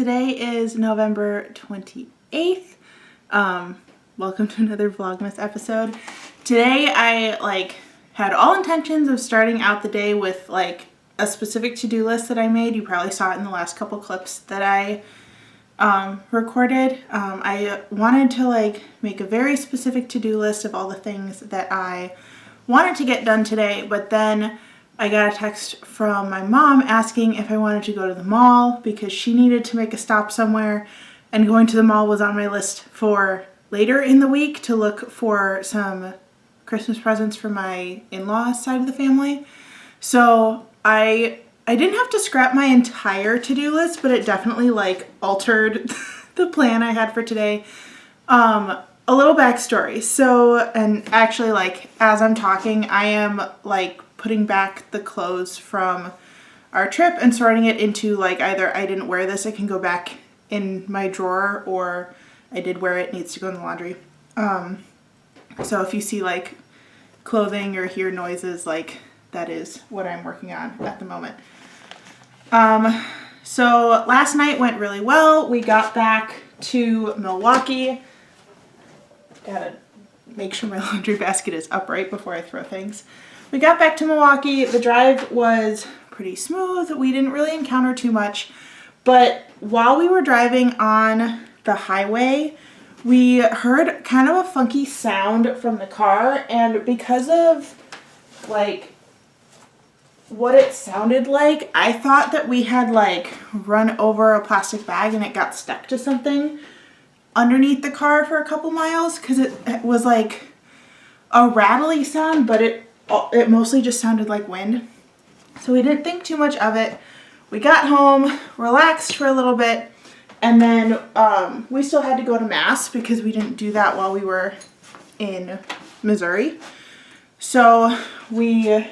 Today is November 28th. Welcome to another Vlogmas episode. Today I had all intentions of starting out the day with a specific to-do list that I made. You probably saw it in the last couple clips that I recorded. I wanted to make a very specific to-do list of all the things that I wanted to get done today, but then I got a text from my mom asking if I wanted to go to the mall because she needed to make a stop somewhere, and going to the mall was on my list for later in the week to look for some Christmas presents for my in-laws side of the family. So I didn't have to scrap my entire to-do list, but it definitely altered the plan I had for today. A little backstory. So, and actually as I'm talking, I am putting back the clothes from our trip and sorting it into either I didn't wear this, it can go back in my drawer, or I did wear it, needs to go in the laundry. So if you see clothing or hear noises, that is what I'm working on at the moment. So last night went really well. We got back to Milwaukee. Gotta make sure my laundry basket is upright before I throw things. We got back to Milwaukee. The drive was pretty smooth. We didn't really encounter too much, but while we were driving on the highway, we heard kind of a funky sound from the car, and because of what it sounded like, I thought that we had run over a plastic bag and it got stuck to something underneath the car for a couple miles, because it was a rattly sound, but it mostly just sounded like wind. So we didn't think too much of it. We got home, relaxed for a little bit, and then we still had to go to Mass because we didn't do that while we were in Missouri. So we,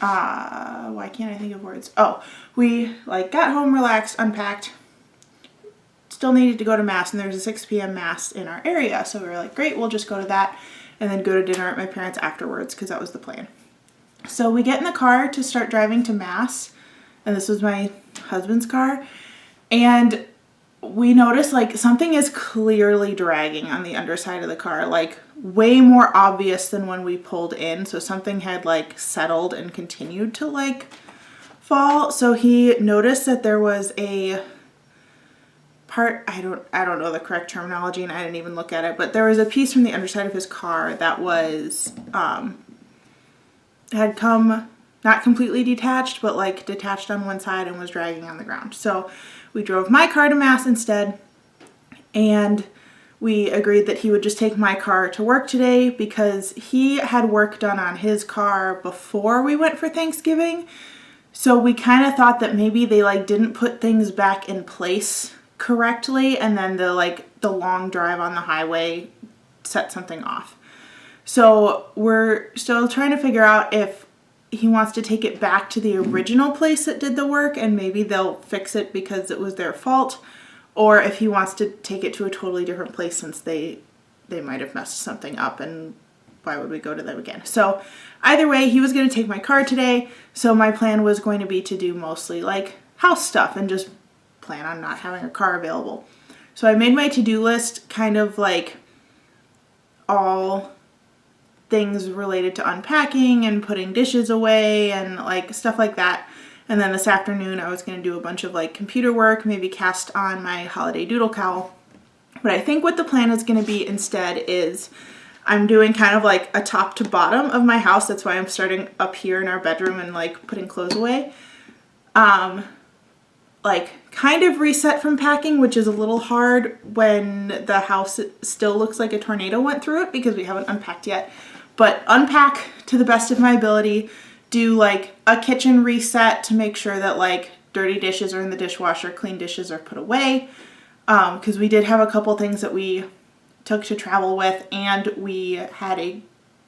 why can't I think of words? Oh, we got home, relaxed, unpacked, still needed to go to Mass, and there's a 6 p.m. Mass in our area. So we were like, great, we'll just go to that and then go to dinner at my parents' afterwards, because that was the plan. So we get in the car to start driving to Mass, and this was my husband's car, and we notice something is clearly dragging on the underside of the car, way more obvious than when we pulled in. So something had settled and continued to fall. So he noticed that there was a part, I don't know the correct terminology, and I didn't even look at it, but there was a piece from the underside of his car that was had come not completely detached, but detached on one side and was dragging on the ground. So we drove my car to Mass instead, and we agreed that he would just take my car to work today because he had work done on his car before we went for Thanksgiving. So we kind of thought that maybe they didn't put things back in place correctly, and then the long drive on the highway set something off. So we're still trying to figure out if he wants to take it back to the original place that did the work and maybe they'll fix it because it was their fault, or if he wants to take it to a totally different place since they might have messed something up, and why would we go to them again? So either way, he was going to take my car today, so my plan was going to be to do mostly house stuff and just plan on not having a car available. So I made my to-do list kind of all things related to unpacking and putting dishes away and stuff like that. And then this afternoon I was going to do a bunch of computer work, maybe cast on my holiday doodle cowl. But I think what the plan is going to be instead is I'm doing kind of a top to bottom of my house. That's why I'm starting up here in our bedroom and putting clothes away. Kind of reset from packing, which is a little hard when the house still looks like a tornado went through it because we haven't unpacked yet. But unpack to the best of my ability, do a kitchen reset to make sure that dirty dishes are in the dishwasher, clean dishes are put away. Because we did have a couple things that we took to travel with, and we had a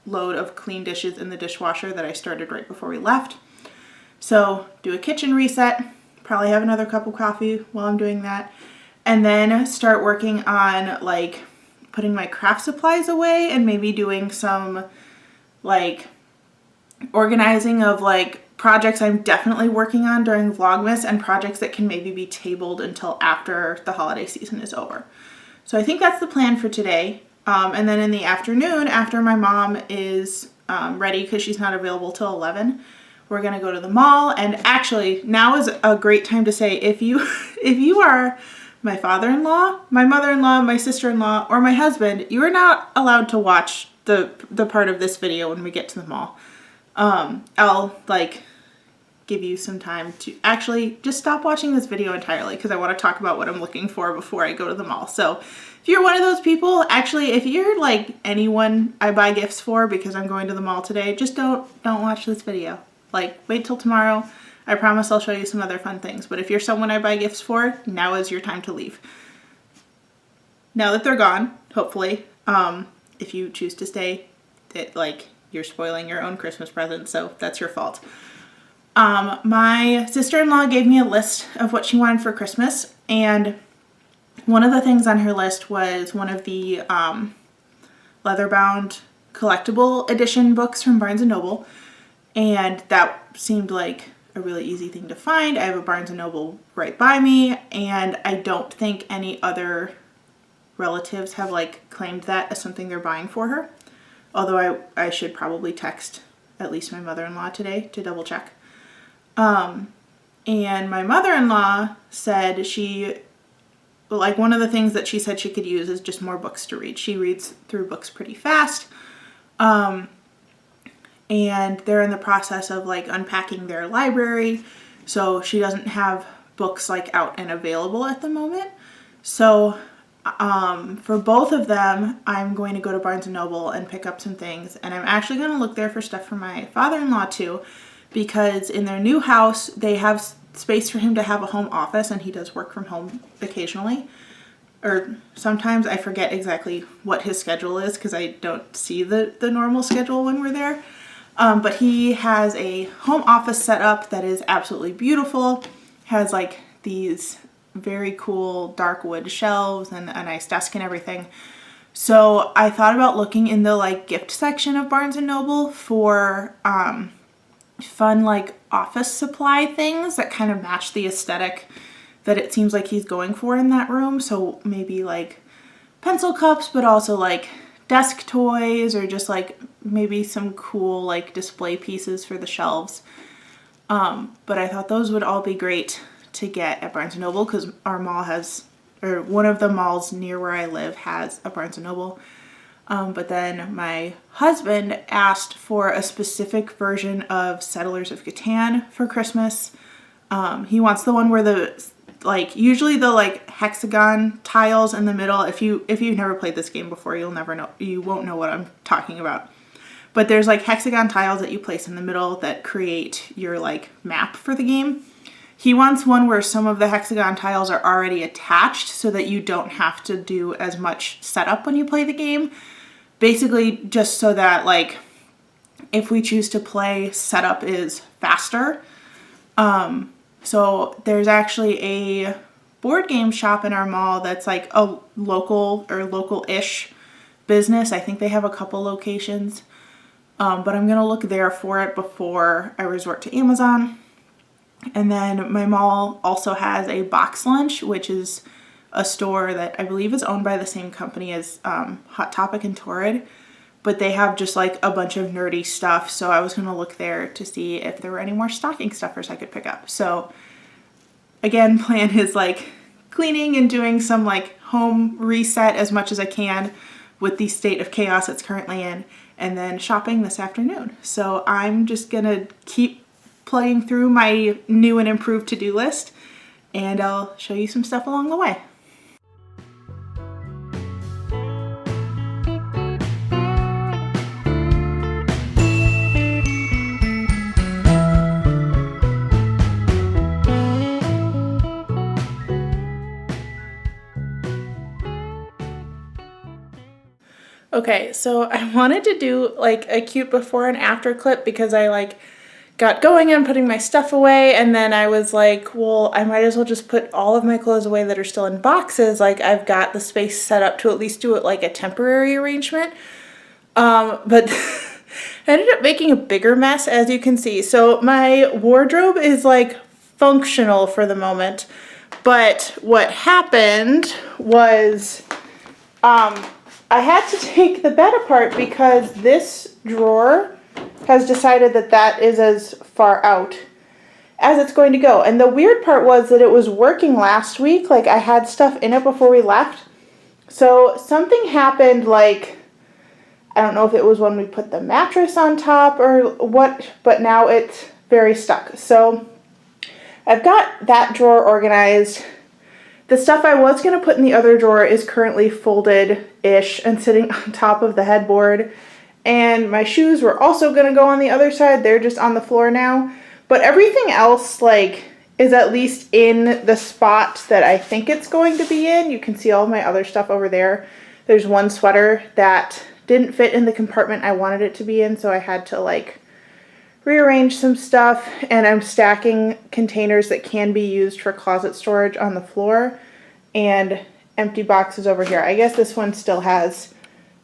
load of clean dishes in the dishwasher that I started right before we left. So do a kitchen reset. Probably have another cup of coffee while I'm doing that, and then start working on putting my craft supplies away and maybe doing some organizing of projects I'm definitely working on during Vlogmas and projects that can maybe be tabled until after the holiday season is over. So I think that's the plan for today. And then in the afternoon, after my mom is ready because she's not available till 11, we're gonna go to the mall. And actually, now is a great time to say, if you are my father-in-law, my mother-in-law, my sister-in-law, or my husband, you are not allowed to watch the part of this video when we get to the mall. I'll like give you some time to actually just stop watching this video entirely because I want to talk about what I'm looking for before I go to the mall. So if you're one of those people, actually, if you're like anyone I buy gifts for because I'm going to the mall today, just don't watch this video. Like, wait till tomorrow. I promise I'll show you some other fun things. But if you're someone I buy gifts for, now is your time to leave. Now that they're gone, hopefully, if you choose to stay, you're spoiling your own Christmas present, so that's your fault. My sister-in-law gave me a list of what she wanted for Christmas, and one of the things on her list was one of the leather-bound collectible edition books from Barnes & Noble, and that seemed like a really easy thing to find. I have a Barnes & Noble right by me, and I don't think any other relatives have like claimed that as something they're buying for her. Although I should probably text at least my mother-in-law today to double check. And my mother-in-law said one of the things that she said she could use is just more books to read. She reads through books pretty fast. And they're in the process of like unpacking their library. So she doesn't have books like out and available at the moment. So for both of them, I'm going to go to Barnes & Noble and pick up some things. And I'm actually going to look there for stuff for my father-in-law too, because in their new house, they have space for him to have a home office, and he does work from home occasionally. Or sometimes I forget exactly what his schedule is because I don't see the normal schedule when we're there. But he has a home office set up that is absolutely beautiful, has like these very cool dark wood shelves and a nice desk and everything. So I thought about looking in the like gift section of Barnes & Noble for fun like office supply things that kind of match the aesthetic that it seems like he's going for in that room. So maybe like pencil cups, but also like desk toys, or just like maybe some cool like display pieces for the shelves. But I thought those would all be great to get at Barnes & Noble because our mall has, or one of the malls near where I live has a Barnes & Noble. But then my husband asked for a specific version of Settlers of Catan for Christmas. He wants the one where usually the like hexagon tiles in the middle. If you've never played this game before, you won't know what I'm talking about. But there's like hexagon tiles that you place in the middle that create your like map for the game. He wants one where some of the hexagon tiles are already attached so that you don't have to do as much setup when you play the game. Basically just so that like if we choose to play, setup is faster. So there's actually a board game shop in our mall that's like a local or local-ish business. I think they have a couple locations. But I'm going to look there for it before I resort to Amazon. And then my mall also has a Box Lunch, which is a store that I believe is owned by the same company as Hot Topic and Torrid. But they have just like a bunch of nerdy stuff. So I was going to look there to see if there were any more stocking stuffers I could pick up. So again, plan is like cleaning and doing some like home reset as much as I can with the state of chaos it's currently in. And then shopping this afternoon. So I'm just going to keep plugging through my new and improved to-do list, and I'll show you some stuff along the way. Okay, so I wanted to do like a cute before and after clip because I like got going and putting my stuff away, and then I was like, well, I might as well just put all of my clothes away that are still in boxes. Like I've got the space set up to at least do it like a temporary arrangement. But I ended up making a bigger mess, as you can see. So my wardrobe is like functional for the moment, but what happened was I had to take the bed apart because this drawer has decided that that is as far out as it's going to go. And the weird part was that it was working last week. Like, I had stuff in it before we left. So something happened, like, I don't know if it was when we put the mattress on top or what, but now it's very stuck. So I've got that drawer organized. The stuff I was going to put in the other drawer is currently folded-ish and sitting on top of the headboard. And my shoes were also going to go on the other side. They're just on the floor now. But everything else, like, is at least in the spot that I think it's going to be in. You can see all of my other stuff over there. There's one sweater that didn't fit in the compartment I wanted it to be in, so I had to, like, rearrange some stuff. And I'm stacking containers that can be used for closet storage on the floor and empty boxes over here. I guess this one still has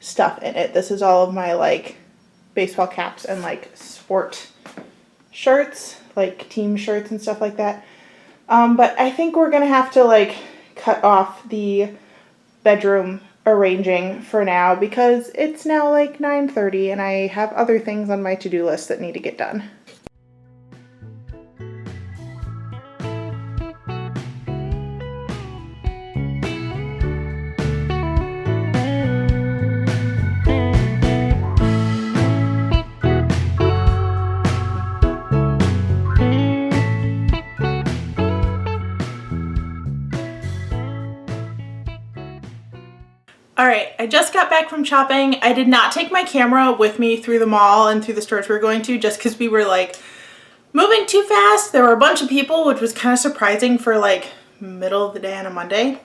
stuff in it. This is all of my, like, baseball caps and, like, sport shirts, like team shirts and stuff like that. But I think we're gonna have to, like, cut off the bedroom arranging for now because it's now like 9:30 and I have other things on my to-do list that need to get done. Alright, I just got back from shopping. I did not take my camera with me through the mall and through the stores we were going to just because we were like moving too fast. There were a bunch of people, which was kind of surprising for like middle of the day on a Monday.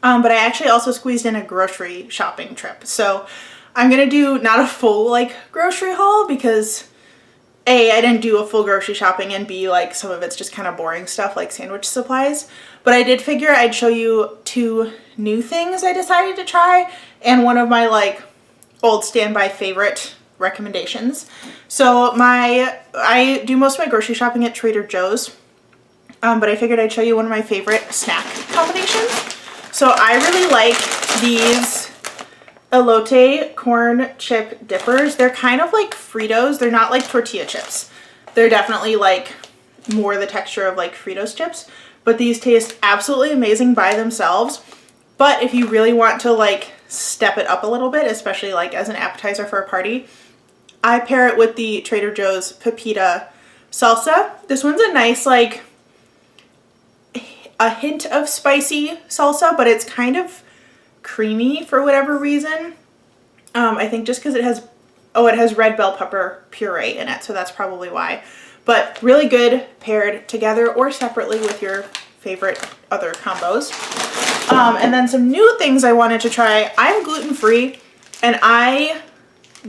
But I actually also squeezed in a grocery shopping trip. So I'm gonna do not a full like grocery haul because A, I didn't do a full grocery shopping, and B, like some of it's just kind of boring stuff like sandwich supplies. But I did figure I'd show you 2 new things I decided to try and one of my like old standby favorite recommendations. So I do most of my grocery shopping at Trader Joe's, but I figured I'd show you one of my favorite snack combinations. So I really like these elote corn chip dippers. They're kind of like Fritos. They're not like tortilla chips. They're definitely like more the texture of like Fritos chips, but these taste absolutely amazing by themselves. But if you really want to like step it up a little bit, especially like as an appetizer for a party, I pair it with the Trader Joe's Pepita salsa. This one's a nice like a hint of spicy salsa, but it's kind of creamy for whatever reason. I think just because it has red bell pepper puree in it, so that's probably why. But really good paired together or separately with your favorite other combos. And then some new things I wanted to try. I'm gluten-free, and I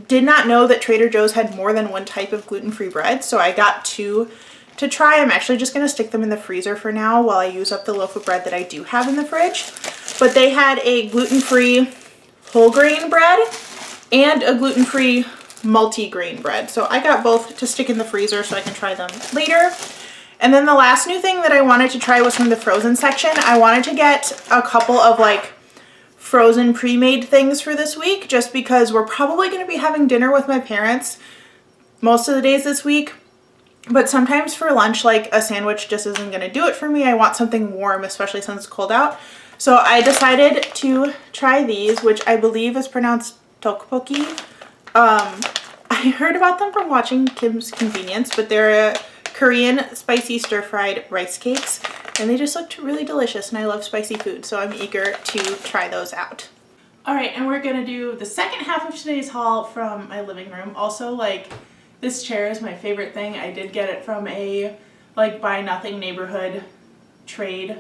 did not know that Trader Joe's had more than one type of gluten-free bread, so I got 2 to try. I'm actually just going to stick them in the freezer for now while I use up the loaf of bread that I do have in the fridge. But they had a gluten-free whole grain bread and a gluten-free multi-grain bread. So I got both to stick in the freezer so I can try them later. And then the last new thing that I wanted to try was from the frozen section. I wanted to get a couple of like frozen pre-made things for this week just because we're probably going to be having dinner with my parents most of the days this week. But sometimes for lunch, like a sandwich just isn't going to do it for me. I want something warm, especially since it's cold out. So I decided to try these, which I believe is pronounced tteokbokki. I heard about them from watching Kim's Convenience, but they're Korean spicy stir-fried rice cakes, and they just looked really delicious, and I love spicy food, so I'm eager to try those out. Alright, and we're gonna do the second half of today's haul from my living room. Also, like, this chair is my favorite thing. I did get it from a, like, Buy Nothing neighborhood trade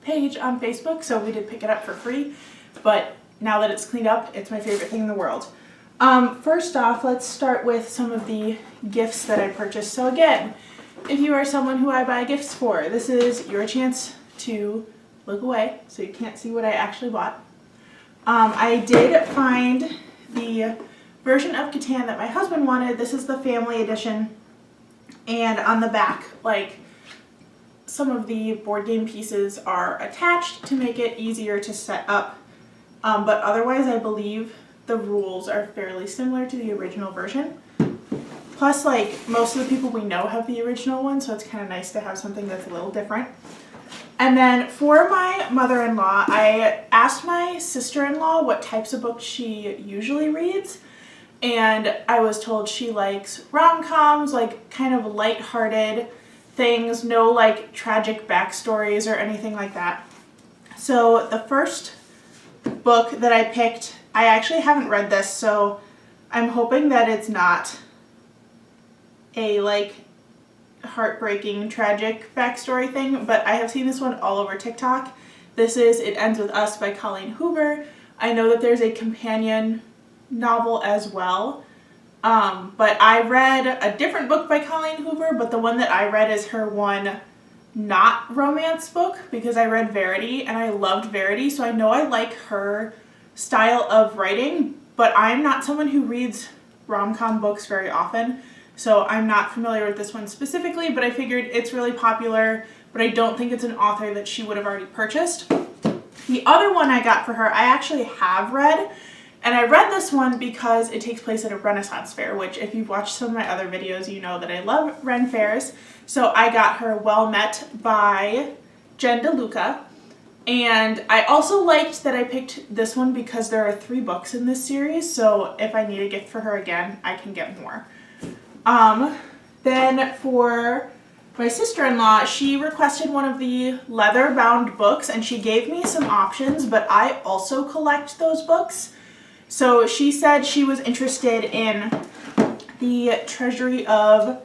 page on Facebook, so we did pick it up for free, but now that it's cleaned up, it's my favorite thing in the world. First off, let's start with some of the gifts that I purchased. So again, if you are someone who I buy gifts for, this is your chance to look away so you can't see what I actually bought. I did find the version of Catan that my husband wanted. This is the family edition, and on the back, like, some of the board game pieces are attached to make it easier to set up, but otherwise I believe the rules are fairly similar to the original version. Plus, like, most of the people we know have the original one, so it's kind of nice to have something that's a little different. And then for my mother-in-law, I asked my sister-in-law what types of books she usually reads, and I was told she likes rom-coms, like kind of lighthearted things, no like tragic backstories or anything like that. So the first book that I picked, I actually haven't read this, so I'm hoping that it's not a like heartbreaking tragic backstory thing, but I have seen this one all over TikTok. This is It Ends With Us by Colleen Hoover. I know that there's a companion novel as well, but I read a different book by Colleen Hoover, but the one that I read is her one not romance book, because I read Verity and I loved Verity, so I know I like her style of writing, but I'm not someone who reads rom-com books very often. So I'm not familiar with this one specifically, but I figured it's really popular, but I don't think it's an author that she would have already purchased. The other one I got for her, I actually have read, and I read this one because it takes place at a Renaissance fair, which if you've watched some of my other videos, you know that I love Ren fairs. So I got her Well Met by Jen DeLuca. And I also liked that I picked this one because there are 3 books in this series, so if I need a gift for her again, I can get more. Then for my sister-in-law, she requested one of the leather-bound books, and she gave me some options, but I also collect those books. So she said she was interested in the Treasury of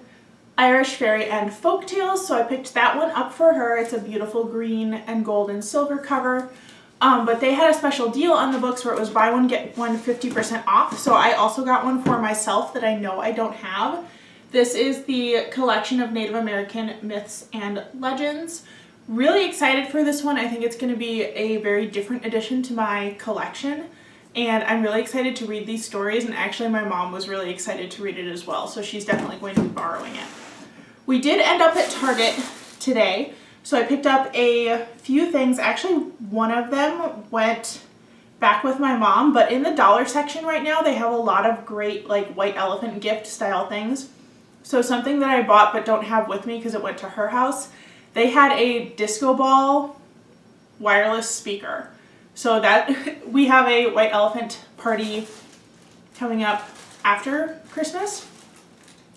Irish Fairy and Folktales, so I picked that one up for her. It's a beautiful green and gold and silver cover. But they had a special deal on the books where it was buy one, get one 50% off. So I also got one for myself that I know I don't have. This is the collection of Native American myths and legends. Really excited for this one. I think it's going to be a very different addition to my collection. And I'm really excited to read these stories. And actually my mom was really excited to read it as well. So she's definitely going to be borrowing it. We did end up at Target today. So I picked up a few things. Actually, one of them went back with my mom, but in the dollar section right now, they have a lot of great like white elephant gift style things. So something that I bought but don't have with me because it went to her house, they had a disco ball wireless speaker. So that we have a white elephant party coming up after Christmas.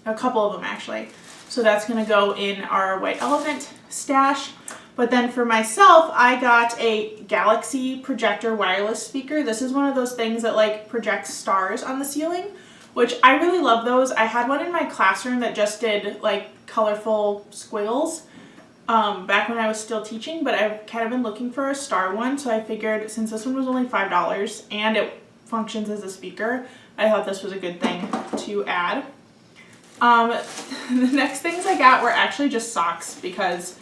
A couple of them actually. So that's going to go in our white elephant stash. But then for myself, I got a Galaxy projector wireless speaker. This is one of those things that like projects stars on the ceiling, which I really love those. I had one in my classroom that just did like colorful squiggles back when I was still teaching, but I've kind of been looking for a star one. So I figured since this one was only $5 and it functions as a speaker, I thought this was a good thing to add. The next things I got were actually just socks because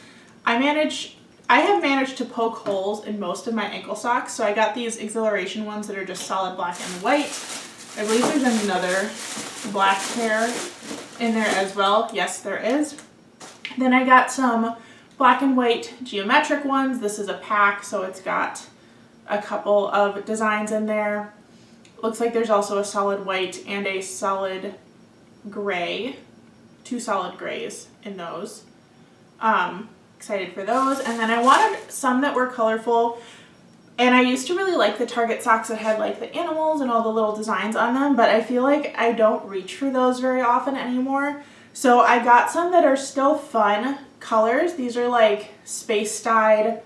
I have managed to poke holes in most of my ankle socks. So I got these Exhilaration ones that are just solid black and white. I believe there's another black pair in there as well. Yes, there is. Then I got some black and white geometric ones. This is a pack, so it's got a couple of designs in there. Looks like there's also a solid white and a solid gray, 2 solid grays in those. Excited for those. And then I wanted some that were colorful, and I used to really like the Target socks that had like the animals and all the little designs on them, but I feel like I don't reach for those very often anymore. So I got some that are still fun colors. These are like space-dyed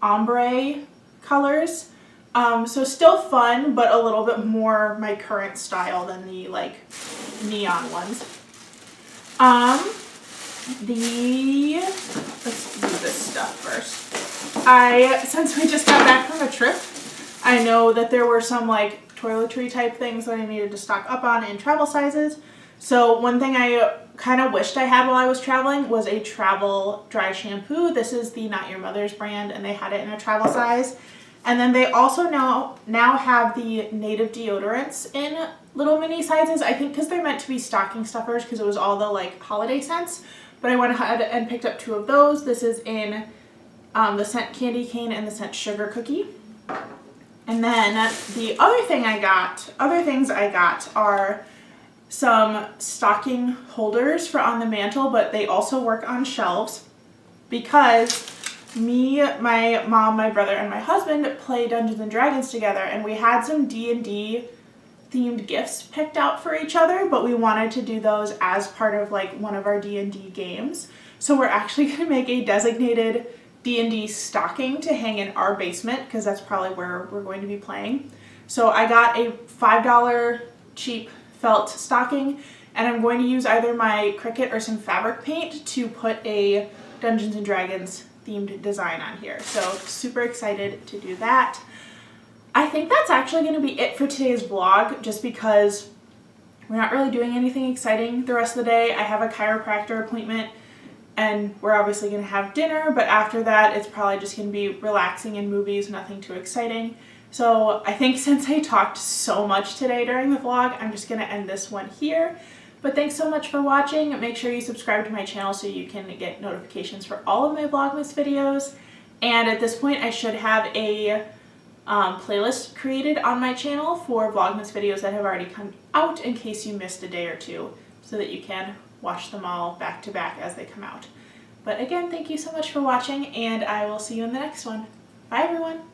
ombre colors. So still fun, but a little bit more my current style than the like neon ones. Let's do this stuff first. Since we just got back from a trip, I know that there were some like toiletry type things that I needed to stock up on in travel sizes. So one thing I kind of wished I had while I was traveling was a travel dry shampoo. This is the Not Your Mother's brand, and they had it in a travel size. And then they also now have the native deodorants in little mini sizes. I think because they're meant to be stocking stuffers because it was all the like holiday scents. But I went ahead and picked up 2 of those. This is in the scent candy cane and the scent sugar cookie. And then the other things I got are some stocking holders for on the mantle, but they also work on shelves because me, my mom, my brother, and my husband play Dungeons and Dragons together, and we had some D&D themed gifts picked out for each other, but we wanted to do those as part of like one of our D&D games. So we're actually going to make a designated D&D stocking to hang in our basement because that's probably where we're going to be playing. So I got a $5 cheap felt stocking, and I'm going to use either my Cricut or some fabric paint to put a Dungeons and Dragons themed design on here. So super excited to do that. I think that's actually going to be it for today's vlog, just because we're not really doing anything exciting the rest of the day. I have a chiropractor appointment and we're obviously going to have dinner, but after that it's probably just going to be relaxing and movies, nothing too exciting. So I think since I talked so much today during the vlog, I'm just going to end this one here. But thanks so much for watching. Make sure you subscribe to my channel so you can get notifications for all of my Vlogmas videos. And at this point I should have a playlist created on my channel for Vlogmas videos that have already come out in case you missed a day or two, so that you can watch them all back to back as they come out. But again, thank you so much for watching, and I will see you in the next one. Bye everyone!